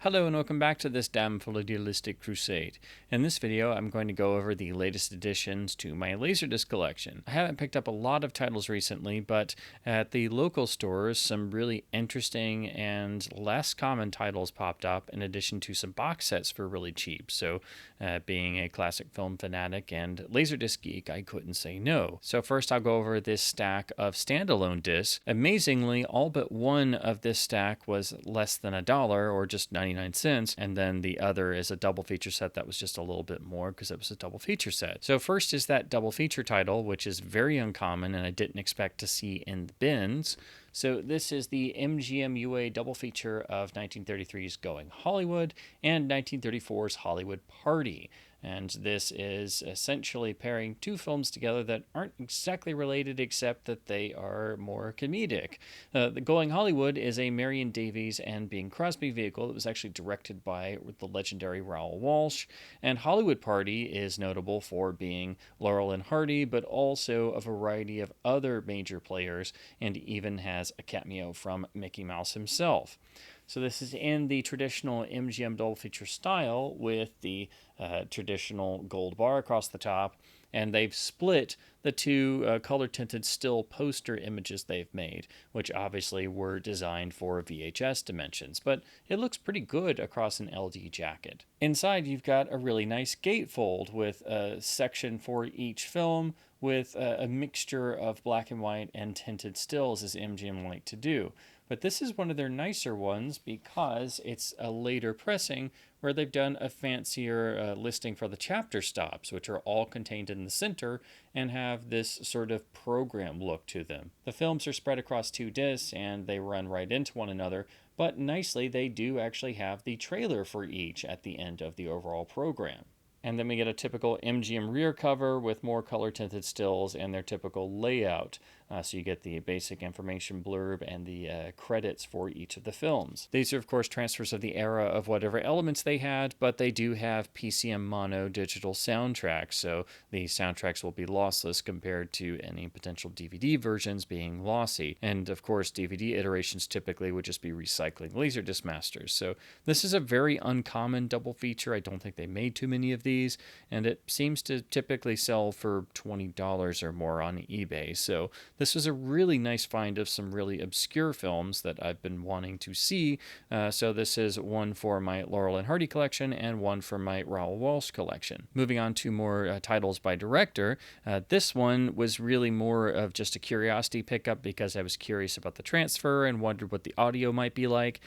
Hello and welcome back to this damn full idealistic crusade. In this video, I'm going to go over the latest additions to my Laserdisc collection. I haven't picked up a lot of titles recently, but at the local stores, some really interesting and less common titles popped up, in addition to some box sets for really cheap. So, being a classic film fanatic and Laserdisc geek, I couldn't say no. So first, I'll go over this stack of standalone discs. Amazingly, all but one of this stack was less than $1, or just 99 cents, and then the other is a double feature set that was just a little bit more because it was a double feature set. So first is that double feature title, which is very uncommon and I didn't expect to see in the bins. So this is the MGM UA double feature of 1933's Going Hollywood and 1934's Hollywood Party. And this is essentially pairing two films together that aren't exactly related, except that they are more comedic. The Going Hollywood is a Marion Davies and Bing Crosby vehicle that was actually directed by the legendary Raoul Walsh. And Hollywood Party is notable for being Laurel and Hardy, but also a variety of other major players, and even has a cameo from Mickey Mouse himself. So this is in the traditional MGM double feature style with the traditional gold bar across the top, and they've split the two color-tinted still poster images they've made, which obviously were designed for VHS dimensions, but it looks pretty good across an LD jacket. Inside, you've got a really nice gatefold with a section for each film, with a mixture of black and white and tinted stills, as MGM like to do. But this is one of their nicer ones because it's a later pressing where they've done a fancier listing for the chapter stops, which are all contained in the center and have this sort of program look to them. The films are spread across two discs and they run right into one another, but nicely they do actually have the trailer for each at the end of the overall program. And then we get a typical MGM rear cover with more color tinted stills and their typical layout. So you get the basic information blurb and the credits for each of the films. These are, of course, transfers of the era of whatever elements they had, but they do have PCM mono digital soundtracks, so the soundtracks will be lossless compared to any potential DVD versions being lossy. And, of course, DVD iterations typically would just be recycling Laserdisc masters. So this is a very uncommon double feature. I don't think they made too many of these, and it seems to typically sell for $20 or more on eBay. So this was a really nice find of some really obscure films that I've been wanting to see. So this is one for my Laurel and Hardy collection and one for my Raoul Walsh collection. Moving on to more titles by director, this one was really more of just a curiosity pickup because I was curious about the transfer and wondered what the audio might be like.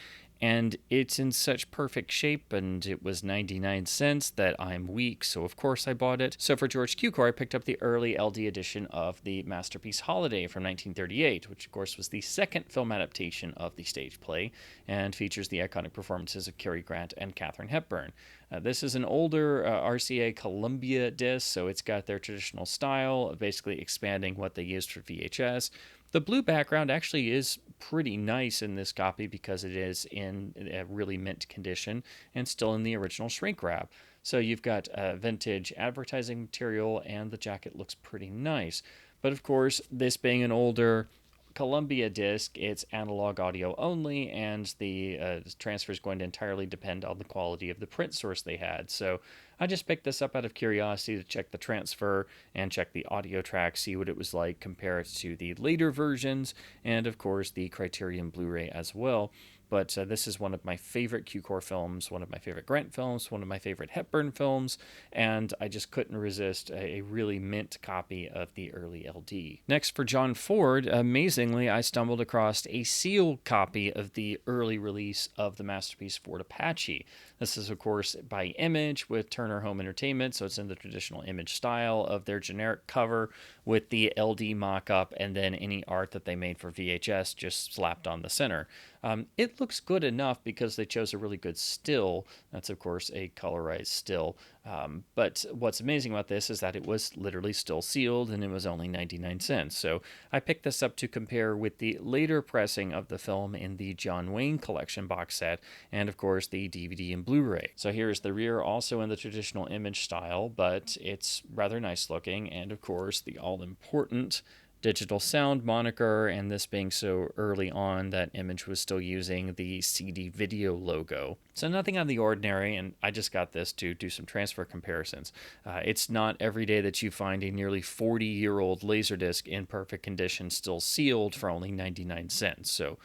And it's in such perfect shape, and it was 99 cents that I'm weak, so of course I bought it. So for George Cukor, I picked up the early LD edition of the Masterpiece Holiday from 1938, which of course was the second film adaptation of the stage play, and features the iconic performances of Cary Grant and Katharine Hepburn. This is an older RCA Columbia disc, so it's got their traditional style, basically expanding what they used for VHS. The blue background actually is pretty nice in this copy because it is in a really mint condition and still in the original shrink wrap. So you've got vintage advertising material and the jacket looks pretty nice. But of course, this being an older Columbia disc, it's analog audio only, and the transfer is going to entirely depend on the quality of the print source they had. So I just picked this up out of curiosity to check the transfer and check the audio track, see what it was like, compare it to the later versions, and of course the Criterion Blu-ray as well. But this is one of my favorite Cukor films, one of my favorite Grant films, one of my favorite Hepburn films, and I just couldn't resist a really mint copy of the early LD. Next, for John Ford, amazingly, I stumbled across a sealed copy of the early release of the Masterpiece Ford Apache. This is, of course, by Image with Turner Home Entertainment, so it's in the traditional Image style of their generic cover with the LD mock-up and then any art that they made for VHS just slapped on the center. It looks good enough because they chose a really good still. That's, of course, a colorized still. But what's amazing about this is that it was literally still sealed and it was only 99 cents. So I picked this up to compare with the later pressing of the film in the John Wayne collection box set and, of course, the DVD and Blu-ray. So here's the rear, also in the traditional Image style, but it's rather nice looking. And, of course, the all-important digital sound moniker, and this being so early on that Image was still using the CD video logo. So nothing out of the ordinary, and I just got this to do some transfer comparisons. It's not every day that you find a nearly 40-year-old Laserdisc in perfect condition still sealed for only 99 cents. So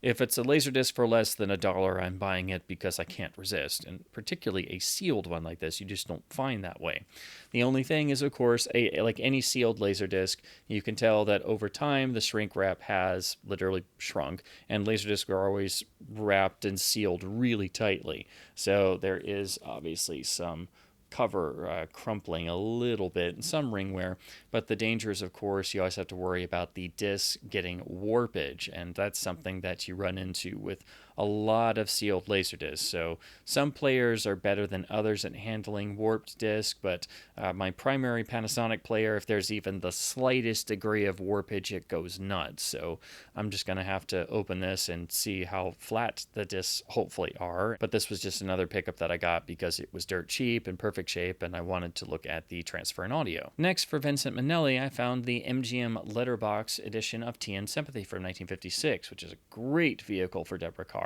if it's a Laserdisc for less than $1, I'm buying it because I can't resist. And particularly a sealed one like this, you just don't find that way. The only thing is, of course, like any sealed Laserdisc, you can tell that over time the shrink wrap has literally shrunk, and Laserdiscs are always wrapped and sealed really tightly. So there is obviously some cover crumpling a little bit and some ring wear, but the danger is, of course, you always have to worry about the disc getting warpage, and that's something that you run into with a lot of sealed Laserdiscs. So some players are better than others at handling warped disc, but my primary Panasonic player, if there's even the slightest degree of warpage, it goes nuts. So I'm just going to have to open this and see how flat the discs hopefully are. But this was just another pickup that I got because it was dirt cheap and perfect shape, and I wanted to look at the transfer and audio. Next, for Vincent Minnelli, I found the MGM Letterbox edition of TN Sympathy from 1956, which is a great vehicle for Deborah Carr.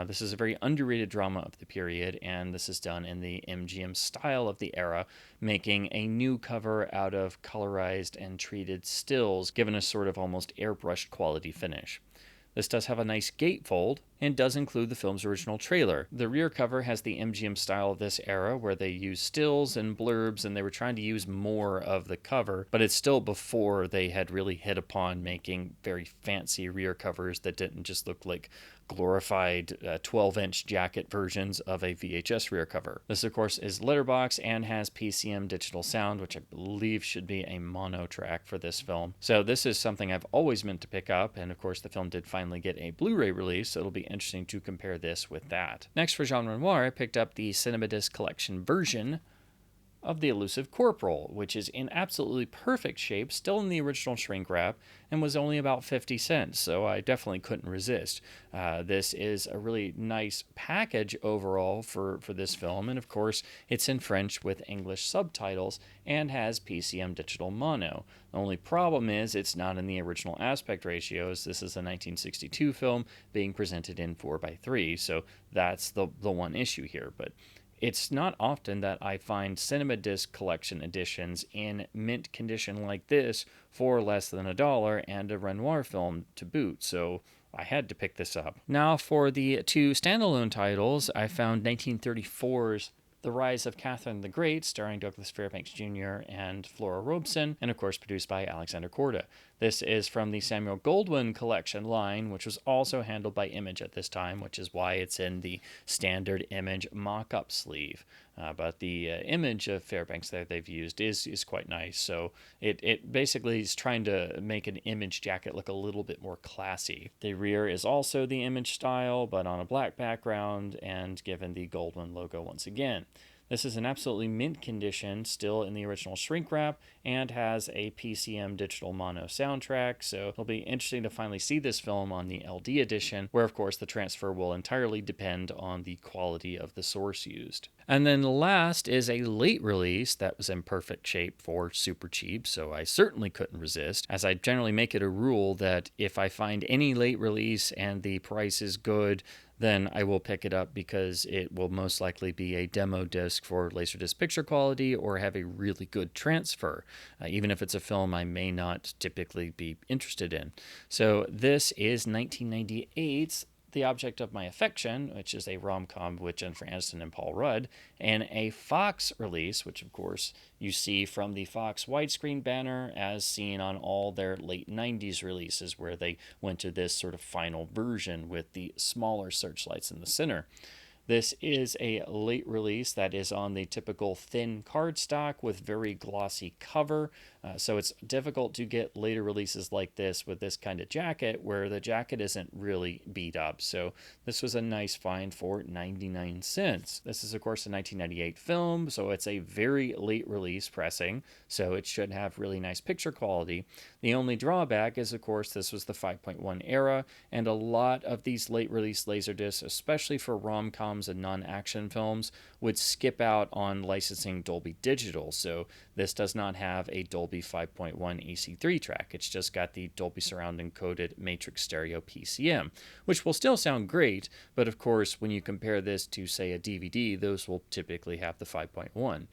This is a very underrated drama of the period, and this is done in the MGM style of the era, making a new cover out of colorized and treated stills, given a sort of almost airbrushed quality finish. This does have a nice gatefold and does include the film's original trailer. The rear cover has the MGM style of this era where they use stills and blurbs, and they were trying to use more of the cover, but it's still before they had really hit upon making very fancy rear covers that didn't just look like glorified 12-inch jacket versions of a VHS rear cover. This, of course, is letterbox and has PCM digital sound, which I believe should be a mono track for this film. So this is something I've always meant to pick up, and of course the film did finally get a Blu-ray release, so it'll be interesting to compare this with that. Next, for Jean Renoir, I picked up the Cinemadisc collection version of The Elusive Corporal, which is in absolutely perfect shape, still in the original shrink wrap, and was only about 50 cents, so I definitely couldn't resist. This is a really nice package overall for this film, and of course it's in French with English subtitles and has PCM digital mono. The only problem is it's not in the original aspect ratios. This is a 1962 film being presented in 4:3, so that's the one issue here, but it's not often that I find Cinemadisc collection editions in mint condition like this for less than $1 and a Renoir film to boot, so I had to pick this up. Now for the two standalone titles, I found 1934's The Rise of Catherine the Great, starring Douglas Fairbanks Jr. and Flora Robeson, and of course produced by Alexander Korda. This is from the Samuel Goldwyn collection line, which was also handled by Image at this time, which is why it's in the standard Image mock-up sleeve. But the image of Fairbanks that they've used is quite nice. So it basically is trying to make an Image jacket look a little bit more classy. The rear is also the Image style, but on a black background and given the Goldwyn logo once again. This is an absolutely mint condition, still in the original shrink wrap, and has a PCM digital mono soundtrack, so it'll be interesting to finally see this film on the LD edition, where of course the transfer will entirely depend on the quality of the source used. And then last is a late release that was in perfect shape for super cheap, so I certainly couldn't resist, as I generally make it a rule that if I find any late release and the price is good, then I will pick it up because it will most likely be a demo disc for Laserdisc picture quality or have a really good transfer, even if it's a film I may not typically be interested in. So this is 1998's The Object of My Affection, which is a rom-com with Jennifer Aniston and Paul Rudd, and a Fox release, which of course you see from the Fox widescreen banner as seen on all their late 90s releases, where they went to this sort of final version with the smaller searchlights in the center. This is a late release that is on the typical thin cardstock with very glossy cover, so it's difficult to get later releases like this with this kind of jacket where the jacket isn't really beat up. So this was a nice find for 99 cents. This is of course a 1998 film, so it's a very late release pressing, so it should have really nice picture quality. The only drawback is of course this was the 5.1 era, and a lot of these late release Laserdiscs, especially for rom-com sitcoms and non-action films would skip out on licensing Dolby Digital. So this does not have a Dolby 5.1 AC3 track. It's just got the Dolby Surround encoded matrix stereo PCM, which will still sound great, but of course when you compare this to say a DVD, those will typically have the 5.1.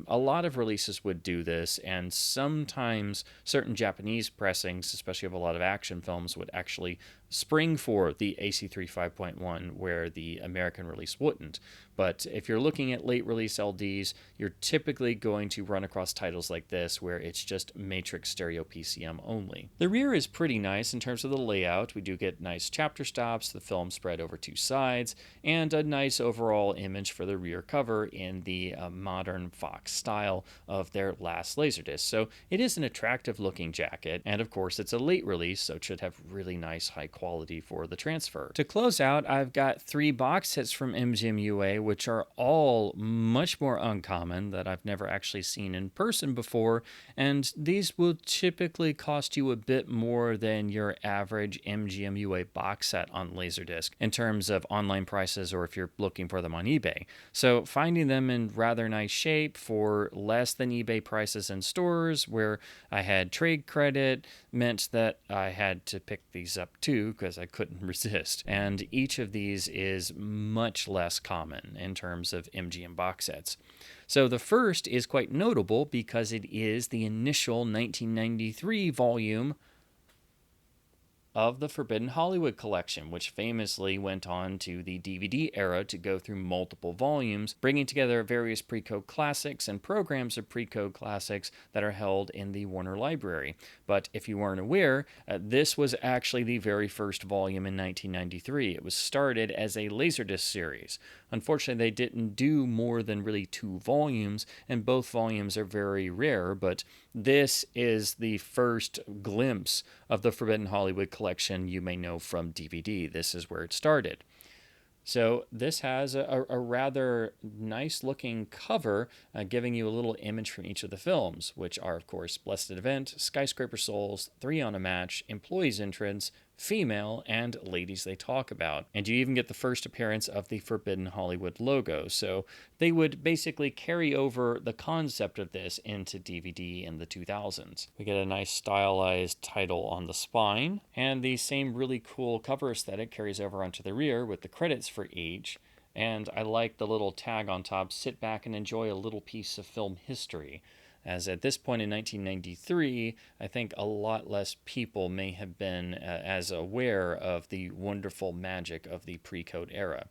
A lot of releases would do this, and sometimes certain Japanese pressings, especially of a lot of action films, would actually spring for the AC3 5.1 where the American release wouldn't. But if you're looking at late release LDs, you're typically going to run across titles like this where it's just matrix stereo PCM only. The rear is pretty nice in terms of the layout. We do get nice chapter stops, the film spread over two sides, and a nice overall image for the rear cover in the modern Fox style of their last Laserdisc. So it is an attractive looking jacket, and of course it's a late release, so it should have really nice high quality for the transfer. To close out, I've got 3 box sets from MGM UA, which are all much more uncommon, that I've never actually seen in person before, and these will typically cost you a bit more than your average MGM UA box set on Laserdisc in terms of online prices, or if you're looking for them on eBay. So finding them in rather nice shape for less than eBay prices in stores where I had trade credit meant that I had to pick these up too because I couldn't resist. And each of these is much less common in terms of MGM box sets. So the first is quite notable because it is the initial 1993 volume of the Forbidden Hollywood collection, which famously went on to the DVD era to go through multiple volumes, bringing together various pre-code classics and programs of pre-code classics that are held in the Warner Library. But if you weren't aware, this was actually the very first volume in 1993. It was started as a Laserdisc series. Unfortunately, they didn't do more than really 2 volumes, and both volumes are very rare, but this is the first glimpse of the Forbidden Hollywood collection you may know from DVD. This is where it started. So this has a rather nice looking cover, giving you a little image from each of the films, which are, of course, Blessed Event, Skyscraper Souls, 3 on a Match, Employee's Entrance, Female, and Ladies They Talk About. And you even get the first appearance of the Forbidden Hollywood logo. So they would basically carry over the concept of this into DVD in the 2000s. We get a nice stylized title on the spine, and the same really cool cover aesthetic carries over onto the rear with the credits for each. And I like the little tag on top, sit back and enjoy a little piece of film history. As at this point in 1993, I think a lot less people may have been as aware of the wonderful magic of the pre-code era.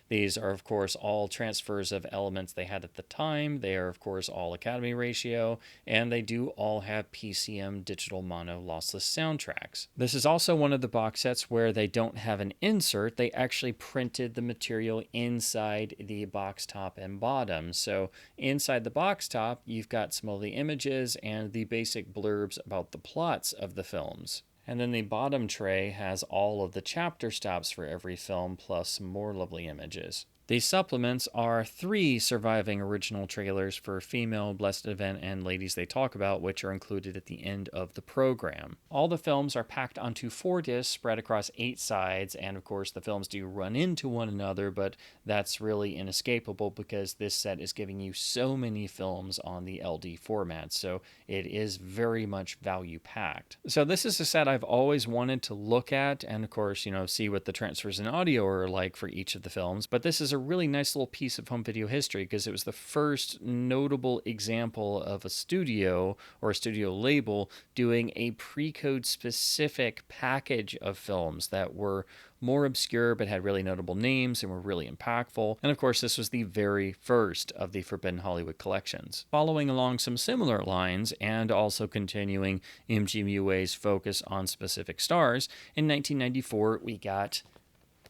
These are, of course, all transfers of elements they had at the time. They are, of course, all Academy ratio, and they do all have PCM digital mono lossless soundtracks. This is also one of the box sets where they don't have an insert. They actually printed the material inside the box top and bottom. So inside the box top, you've got some of the images and the basic blurbs about the plots of the films. And then the bottom tray has all of the chapter stops for every film, plus some more lovely images. These supplements are 3 surviving original trailers for Female, Blessed Event, and Ladies They Talk About, which are included at the end of the program. All the films are packed onto 4 discs spread across 8 sides, and of course the films do run into one another, but that's really inescapable because this set is giving you so many films on the LD format, so it is very much value packed. So this is a set I've always wanted to look at, and of course, see what the transfers in audio are like for each of the films, but this is a really nice little piece of home video history because it was the first notable example of a studio or a studio label doing a pre-code specific package of films that were more obscure but had really notable names and were really impactful. And of course, this was the very first of the Forbidden Hollywood collections. Following along some similar lines and also continuing MGM UA's focus on specific stars, in 1994 we got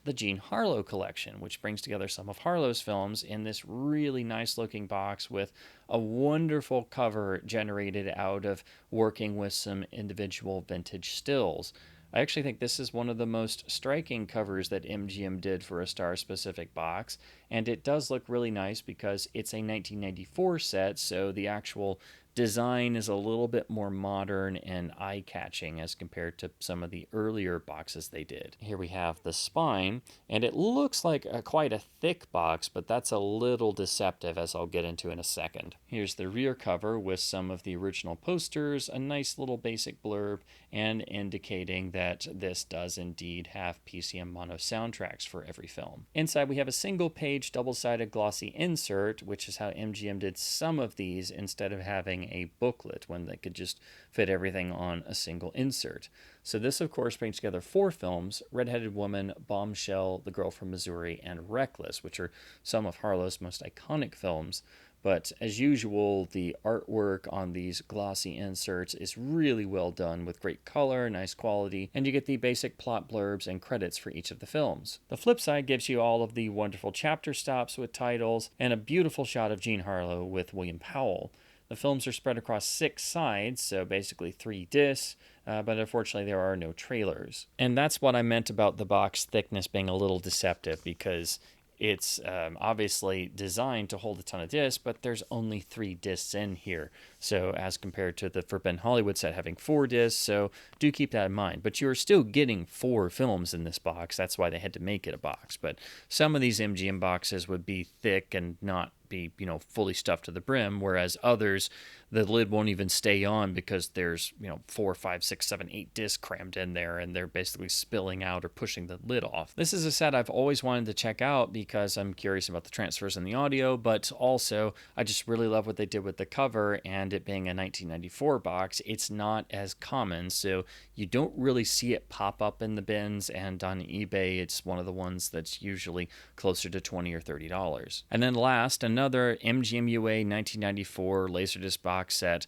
the Jean Harlow collection, which brings together some of Harlow's films in this really nice looking box with a wonderful cover generated out of working with some individual vintage stills. I actually think this is one of the most striking covers that MGM did for a star-specific box, and it does look really nice because it's a 1994 set, so the actual design is a little bit more modern and eye-catching as compared to some of the earlier boxes they did. Here we have the spine, and it looks like quite a thick box, but that's a little deceptive, as I'll get into in a second. Here's the rear cover with some of the original posters, a nice little basic blurb, and indicating that this does indeed have PCM mono soundtracks for every film. Inside we have a single page double-sided glossy insert, which is how MGM did some of these instead of having a booklet when they could just fit everything on a single insert. So this, of course, brings together 4 films: Red-Headed Woman, Bombshell, The Girl from Missouri, and Reckless, which are some of Harlow's most iconic films. But as usual, the artwork on these glossy inserts is really well done with great color, nice quality, and you get the basic plot blurbs and credits for each of the films. The flip side gives you all of the wonderful chapter stops with titles and a beautiful shot of Jean Harlow with William Powell. The films are spread across 6 sides, so basically 3 discs, but unfortunately there are no trailers. And that's what I meant about the box thickness being a little deceptive, because it's obviously designed to hold a ton of discs, but there's only 3 discs in here. So as compared to the Forbidden Hollywood set having 4 discs, so do keep that in mind. But you're still getting 4 films in this box. That's why they had to make it a box. But some of these MGM boxes would be thick and not be, fully stuffed to the brim, whereas others, the lid won't even stay on because there's, 4, 5, 6, 7, 8 discs crammed in there, and they're basically spilling out or pushing the lid off. This is a set I've always wanted to check out because I'm curious about the transfers in the audio, but also I just really love what they did with the cover, and it being a 1994 box, it's not as common, so you don't really see it pop up in the bins, and on eBay it's one of the ones that's usually closer to $20 or $30. And then last, another MGM UA 1994 Laserdisc box set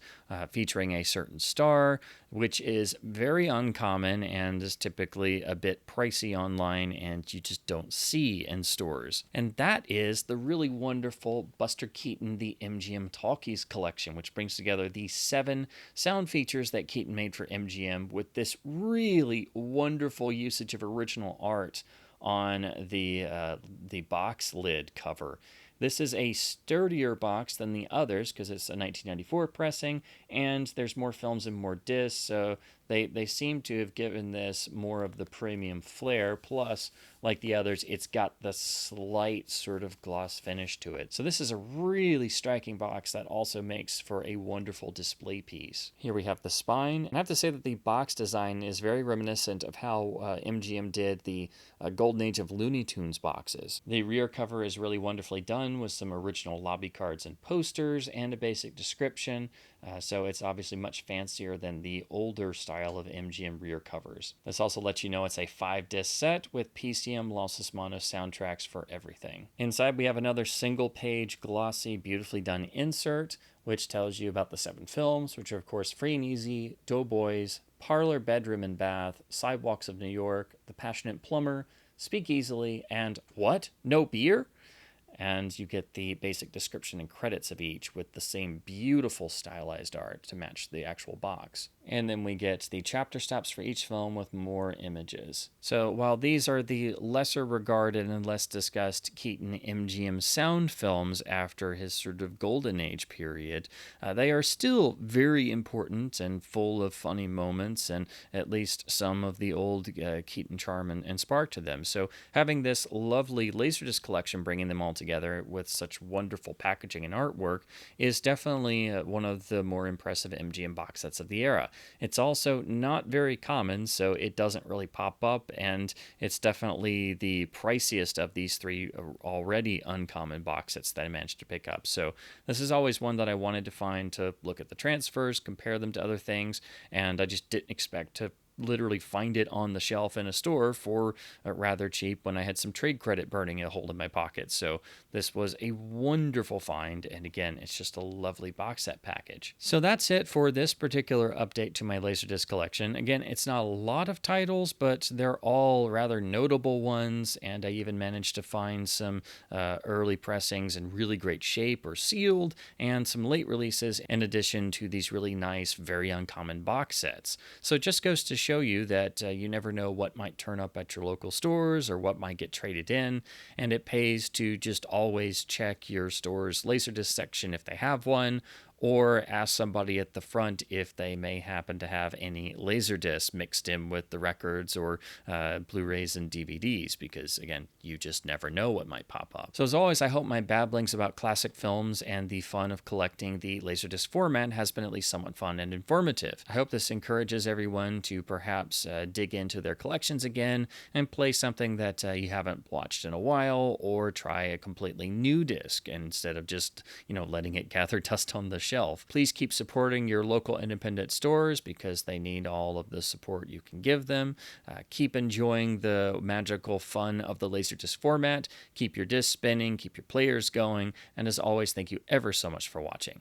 featuring a certain star, which is very uncommon and is typically a bit pricey online and you just don't see in stores. And that is the really wonderful Buster Keaton The MGM Talkies collection, which brings together the 7 sound features that Keaton made for MGM with this really wonderful usage of original art on the box lid cover. This is a sturdier box than the others because it's a 1994 pressing, and there's more films and more discs, so they seem to have given this more of the premium flair. Plus, like the others, it's got the slight sort of gloss finish to it. So this is a really striking box that also makes for a wonderful display piece. Here we have the spine, and I have to say that the box design is very reminiscent of how MGM did the Golden Age of Looney Tunes boxes. The rear cover is really wonderfully done with some original lobby cards and posters and a basic description, so it's obviously much fancier than the older style of MGM rear covers. This also lets you know it's a 5-disc set with PCM lossless mono soundtracks for everything. Inside we have another single-page glossy, beautifully done insert, which tells you about the 7 films, which are of course Free and Easy, Doughboys, Parlor, Bedroom, and Bath, Sidewalks of New York, The Passionate Plumber, Speak Easily, and what? No beer? And you get the basic description and credits of each with the same beautiful stylized art to match the actual box. And then we get the chapter stops for each film with more images. So while these are the lesser regarded and less discussed Keaton MGM sound films after his sort of golden age period, they are still very important and full of funny moments and at least some of the old Keaton charm and spark to them. So having this lovely Laserdisc collection bringing them all together with such wonderful packaging and artwork is definitely one of the more impressive MGM box sets of the era. It's also not very common, so it doesn't really pop up, and it's definitely the priciest of these 3 already uncommon box sets that I managed to pick up. So this is always one that I wanted to find to look at the transfers, compare them to other things, and I just didn't expect to literally find it on the shelf in a store for rather cheap when I had some trade credit burning a hole in my pocket. So this was a wonderful find, and again, it's just a lovely box set package. So that's it for this particular update to my Laserdisc collection. Again, it's not a lot of titles, but they're all rather notable ones, and I even managed to find some early pressings in really great shape or sealed, and some late releases in addition to these really nice, very uncommon box sets. So it just goes to show you that you never know what might turn up at your local stores or what might get traded in, and it pays to just always check your store's Laserdisc section if they have one, or ask somebody at the front if they may happen to have any Laserdisc mixed in with the records or Blu-rays and DVDs, because again, you just never know what might pop up. So as always, I hope my babblings about classic films and the fun of collecting the Laserdisc format has been at least somewhat fun and informative. I hope this encourages everyone to perhaps dig into their collections again and play something that you haven't watched in a while, or try a completely new disc instead of just, letting it gather dust on the shelf. Please keep supporting your local independent stores because they need all of the support you can give them. Keep enjoying the magical fun of the Laserdisc format. Keep your discs spinning, keep your players going, and as always, thank you ever so much for watching.